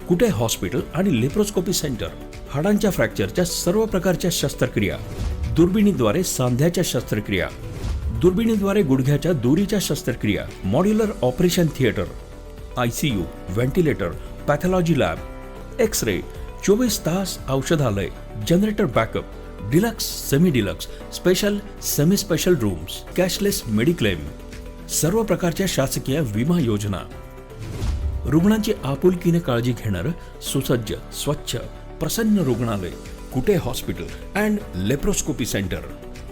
कुटे hospital आणि laparoscopy centre, हाडांच्या फ्रॅक्चरच्या सर्व प्रकारच्या शस्त्रक्रिया, दुर्बिणीद्वारे सांध्याच्या शस्त्रक्रिया, दुर्बिणीद्वारे गुडघ्याच्या दोरीच्या शस्त्रक्रिया, modular operation theatre, ICU, ventilator, pathology lab, x-ray, 24 तास औषधालय, generator backup, deluxe, semi deluxe, special, semi special rooms, cashless mediclaim, सर्व प्रकारच्या शासकीय विमा योजना, रुग्णांची आपुलकीने काळजी घेणारं सुसज्ज, स्वच्छ, प्रसन्न रुग्णालय, Kute hospital and laparoscopy centre,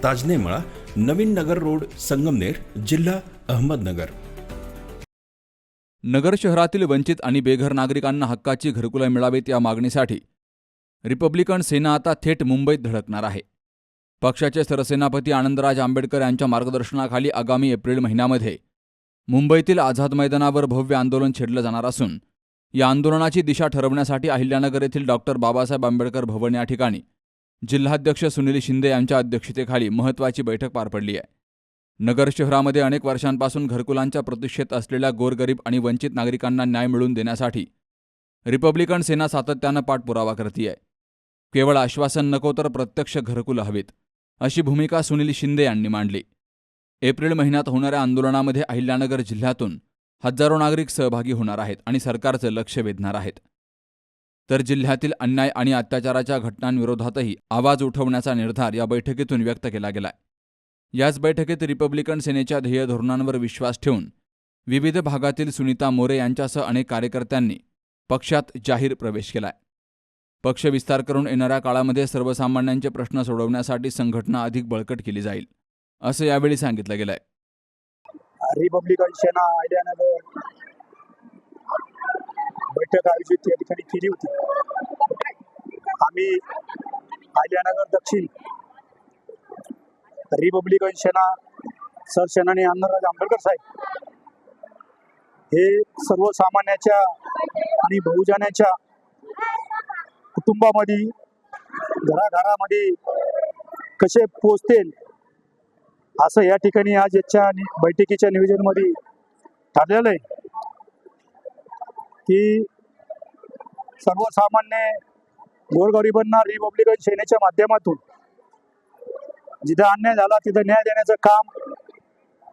Tajane Mala, Navin Nagar road, Sangamner, जिल्हा अहमदनगर. नगर शहरातील वंचित आणि बेघर नागरिकांना हक्काची घरकुलं मिळावीत या मागणीसाठी रिपब्लिकन सेना आता थेट मुंबईत धडकणार आहे. पक्षाचे सरसेनापती आनंदराज आंबेडकर यांच्या मार्गदर्शनाखाली आगामी एप्रिल महिन्यामध्ये मुंबईतील आझाद मैदानावर भव्य आंदोलन छेडलं जाणार असून या आंदोलनाची दिशा ठरवण्यासाठी अहिल्यानगर येथील डॉक्टर बाबासाहेब आंबेडकर भवन या ठिकाणी जिल्हाध्यक्ष सुनील शिंदे यांच्या अध्यक्षतेखाली महत्त्वाची बैठक पार पडली आहे. नगर शहरामध्ये अनेक वर्षांपासून घरकुलांच्या प्रतीक्षेत असलेल्या गोरगरीब आणि वंचित नागरिकांना न्याय मिळवून देण्यासाठी रिपब्लिकन सेना सातत्यानं पाठपुरावा करते आहे. केवळ आश्वासन नको तर प्रत्यक्ष घरकुलं हवीत, अशी भूमिका सुनील शिंदे यांनी मांडली. एप्रिल महिन्यात होणाऱ्या आंदोलनामध्ये अहिल्यानगर जिल्ह्यातून हजारो नागरिक सहभागी होणार आहेत आणि सरकारचं लक्ष वेधणार आहेत. तर जिल्ह्यातील अन्याय आणि अत्याचाराच्या घटनांविरोधातही आवाज उठवण्याचा निर्धार या बैठकीतून व्यक्त केला गेलाय. याच बैठकीत रिपब्लिकन सेनेच्या ध्येय धोरणांवर विश्वास ठेवून विविध भागातील सुनीता मोरे यांच्यासह अनेक कार्यकर्त्यांनी पक्षात जाहीर प्रवेश केलाय. पक्ष विस्तार करून येणाऱ्या काळामध्ये सर्वसामान्यांचे प्रश्न सोडवण्यासाठी संघटना अधिक बळकट केली जाईल, असं यावेळी सांगितलं गेलंय. रिपब्लिकन सेना अहिल्यानगर बैठक आयोजित या ठिकाणी केली होती. आम्ही अहिल्यानगर दक्षिण रिपब्लिकन सेना सरसेनानी आनंदराज आंबेडकर साहेब हे सर्वसामान्याच्या आणि बहुजनाच्या कुटुंबामध्ये घराघरामध्ये कसे पोचतील असं या ठिकाणी आज याच्या बैठकीच्या नियोजनामध्ये ठरलेलं आहे की सर्वसामान्य गोरगरिबांना रिपब्लिकन सेनेच्या माध्यमातून जिथं अन्याय झाला तिथं न्याय देण्याचं काम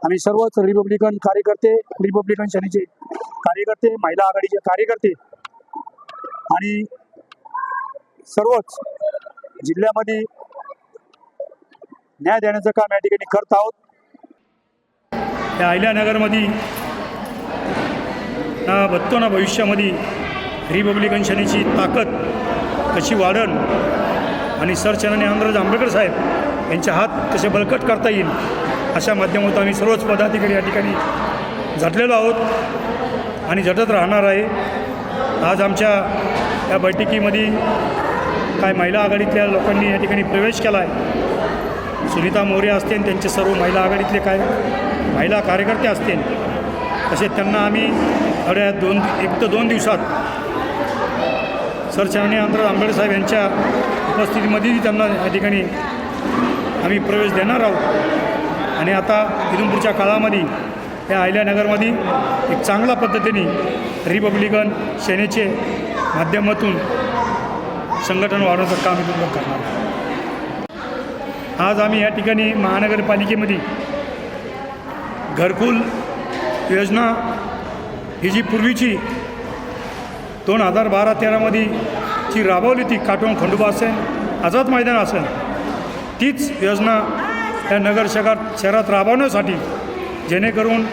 आम्ही सर्वच रिपब्लिकन कार्यकर्ते, रिपब्लिकन सेनेचे कार्यकर्ते, महिला आघाडीचे कार्यकर्ते आणि सर्वच जिल्ह्यामध्ये न्याय देण्याचं काम या ठिकाणी करत आहोत. या अहिल्यानगरमध्ये बघतो ना भविष्यामध्ये रिपब्लिकन सेनेची ताकद कशी वाढेल आणि सरसेनानी आनंदराज आंबेडकर साहेब यांचे हात कसे बळकट करता येईल अशा माध्यमातून आम्ही सर्वच पदाधिकारी या ठिकाणी झटलेलो आहोत आणि झटत राहणार आहे. आज आमच्या या बैठकीमध्ये काय महिला आघाडीतल्या लोकांनी या ठिकाणी प्रवेश केला आहे. सुनीता मोरे असतील, त्यांचे सर्व महिला आघाडीतले काय महिला कार्यकर्ते असतील, तसे त्यांना आम्ही थोड्या 1 ते 2 दिवसात सरसेनानी आनंदराज आंबेडकर साहेब यांच्या उपस्थितीमध्येही त्यांना या ठिकाणी आम्ही प्रवेश देणार आहोत. आणि आता इथून पुढच्या काळामध्ये या अहिल्यानगरमध्ये एक चांगल्या पद्धतीने रिपब्लिकन सेनेचे माध्यमातून संघटन वाढवण्याचं काम इथून करणार. आज आम्ही या ठिकाणी महानगरपालिकेमध्ये घरकुल योजना ही जी पूर्वीची 2012-13मध्ये जी राबवली ती काटोन खंडोबा असेल, आझाद मैदान असेल, तीच योजना या नगर शहरात राबवण्यासाठी जेणेकरून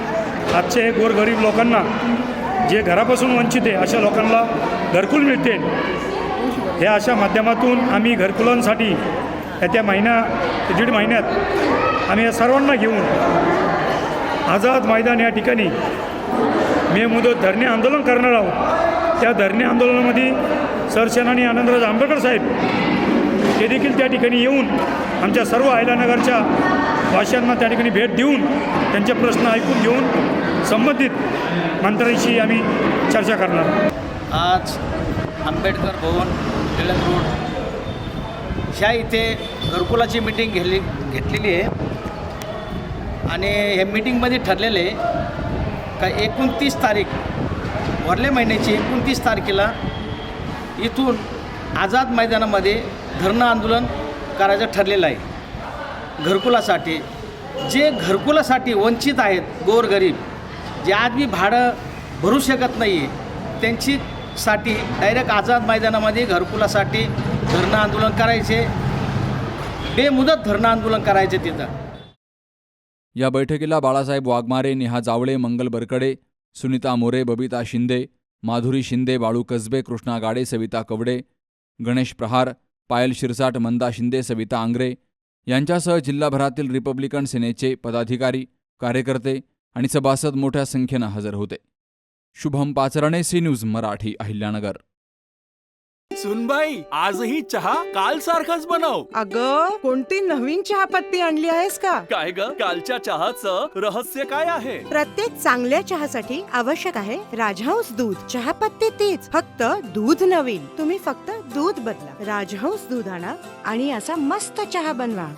आजचे गोरगरीब लोकांना जे घरापासून वंचित आहे अशा लोकांना घरकुल मिळते. ह्या अशा माध्यमातून आम्ही घरकुलांसाठी येत्या 1.5 महिन्यात आम्ही या सर्वांना घेऊन आझाद मैदान या ठिकाणी मे मुदत धरणे आंदोलन करणार आहोत. त्या धरणे आंदोलनामध्ये सरसेनानी आनंदराज आंबेडकर साहेब हे देखील त्या ठिकाणी येऊन आमच्या सर्व अहिल्यानगरच्या वासियांना त्या ठिकाणी भेट देऊन त्यांचे प्रश्न ऐकून घेऊन संबंधित मंत्र्यांशी आम्ही चर्चा करणार. आज आंबेडकर भवन, टिळक रोड ह्या इथे घरकुलाची मीटिंग घेतलेली आहे आणि ह्या मीटिंगमध्ये ठरलेले का 29 तारीख वरले महिन्याची 29 तारखेला इथून आझाद मैदानामध्ये धरणं आंदोलन करायचं ठरलेलं आहे घरकुलासाठी. जे घरकुलासाठी वंचित आहेत गोरगरीब, जे आदमी भाडं भरू शकत नाही आहे, त्यांच्यासाठी डायरेक्ट आझाद मैदानामध्ये घरकुलासाठी धरणं आंदोलन करायचे, बेमुदत धरणं आंदोलन करायचे तिथं. या बैठकीला बाळासाहेब वाघमारे, नेहा जावळे, मंगल बरकडे, सुनीता मोरे, बबिता शिंदे, माधुरी शिंदे, बाळू कसबे, कृष्णा गाडे, सविता कवडे, गणेश प्रहार, पायल शिरसाट, मंदा शिंदे, सविता आंग्रे यांच्यासह जिल्हाभरातील रिपब्लिकन सेनेचे पदाधिकारी, कार्यकर्ते आणि सभासद मोठ्या संख्येनं हजर होते. Shubham Pacharne, C news Marathi, Ahilyanagar. सुनबाई, आजही चहा काल सारखाच बनव. अगं, कोणती नवीन चहापत्ती आणली आहेस का? काय ग, कालच्या चहाचं रहस्य काय आहे? प्रत्येक चांगल्या चहासाठी आवश्यक आहे राजहंस दूध. चहापत्ती तीच, फक्त दूध नवीन. तुम्ही फक्त दूध बदला. राजहंस दूध आणा आणि असा मस्त चहा बनवा.